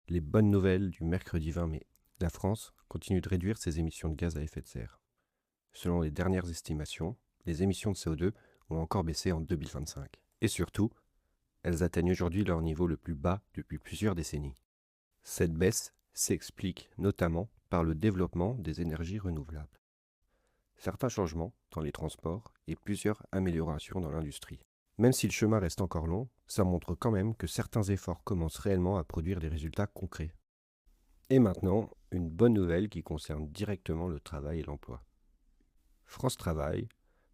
Les bonnes nouvelles du mercredi 20 mai. La France continue de réduire ses émissions de gaz à effet de serre. Selon les dernières estimations, les émissions de CO2 ont encore baissé en 2025. Et surtout, elles atteignent aujourd'hui leur niveau le plus bas depuis plusieurs décennies. Cette baisse s'explique notamment par le développement des énergies renouvelables, certains changements dans les transports et plusieurs améliorations dans l'industrie. Même si le chemin reste encore long, ça montre quand même que certains efforts commencent réellement à produire des résultats concrets. Et maintenant, une bonne nouvelle qui concerne directement le travail et l'emploi. France Travail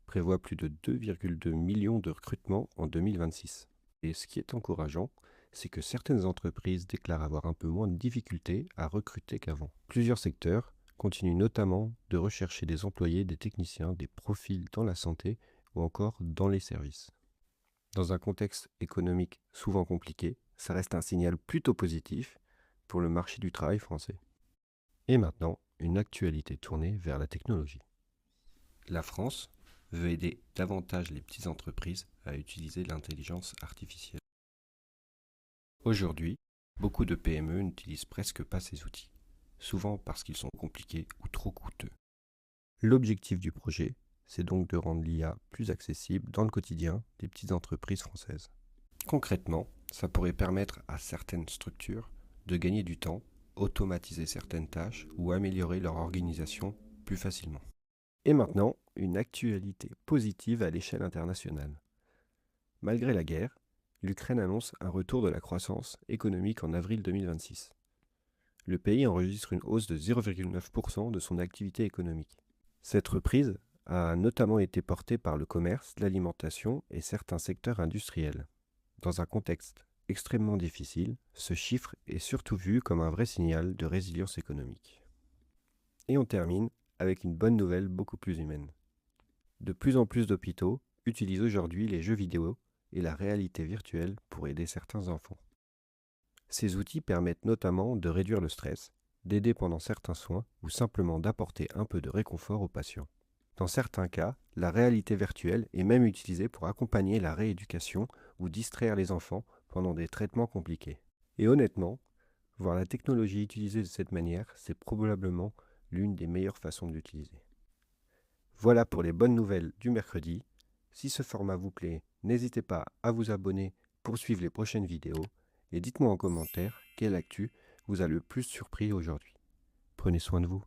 prévoit plus de 2,2 millions de recrutements en 2026. Et ce qui est encourageant, c'est que certaines entreprises déclarent avoir un peu moins de difficultés à recruter qu'avant. Plusieurs secteurs continuent notamment de rechercher des employés, des techniciens, des profils dans la santé ou encore dans les services. Dans un contexte économique souvent compliqué, ça reste un signal plutôt positif pour le marché du travail français. Et maintenant, une actualité tournée vers la technologie. La France veut aider davantage les petites entreprises à utiliser l'intelligence artificielle. Aujourd'hui, beaucoup de PME n'utilisent presque pas ces outils, souvent parce qu'ils sont compliqués ou trop coûteux. L'objectif du projet, c'est donc de rendre l'IA plus accessible dans le quotidien des petites entreprises françaises. Concrètement, ça pourrait permettre à certaines structures de gagner du temps, automatiser certaines tâches ou améliorer leur organisation plus facilement. Et maintenant, une actualité positive à l'échelle internationale. Malgré la guerre, l'Ukraine annonce un retour de la croissance économique en avril 2026. Le pays enregistre une hausse de 0,9% de son activité économique. Cette reprise a notamment été portée par le commerce, l'alimentation et certains secteurs industriels. Dans un contexte extrêmement difficile, ce chiffre est surtout vu comme un vrai signal de résilience économique. Et on termine avec une bonne nouvelle beaucoup plus humaine. De plus en plus d'hôpitaux utilisent aujourd'hui les jeux vidéo et la réalité virtuelle pour aider certains enfants. Ces outils permettent notamment de réduire le stress, d'aider pendant certains soins ou simplement d'apporter un peu de réconfort aux patients. Dans certains cas, la réalité virtuelle est même utilisée pour accompagner la rééducation ou distraire les enfants pendant des traitements compliqués. Et honnêtement, voir la technologie utilisée de cette manière, c'est probablement l'une des meilleures façons de l'utiliser. Voilà pour les bonnes nouvelles du mercredi. Si ce format vous plaît, n'hésitez pas à vous abonner pour suivre les prochaines vidéos et dites-moi en commentaire quelle actu vous a le plus surpris aujourd'hui. Prenez soin de vous.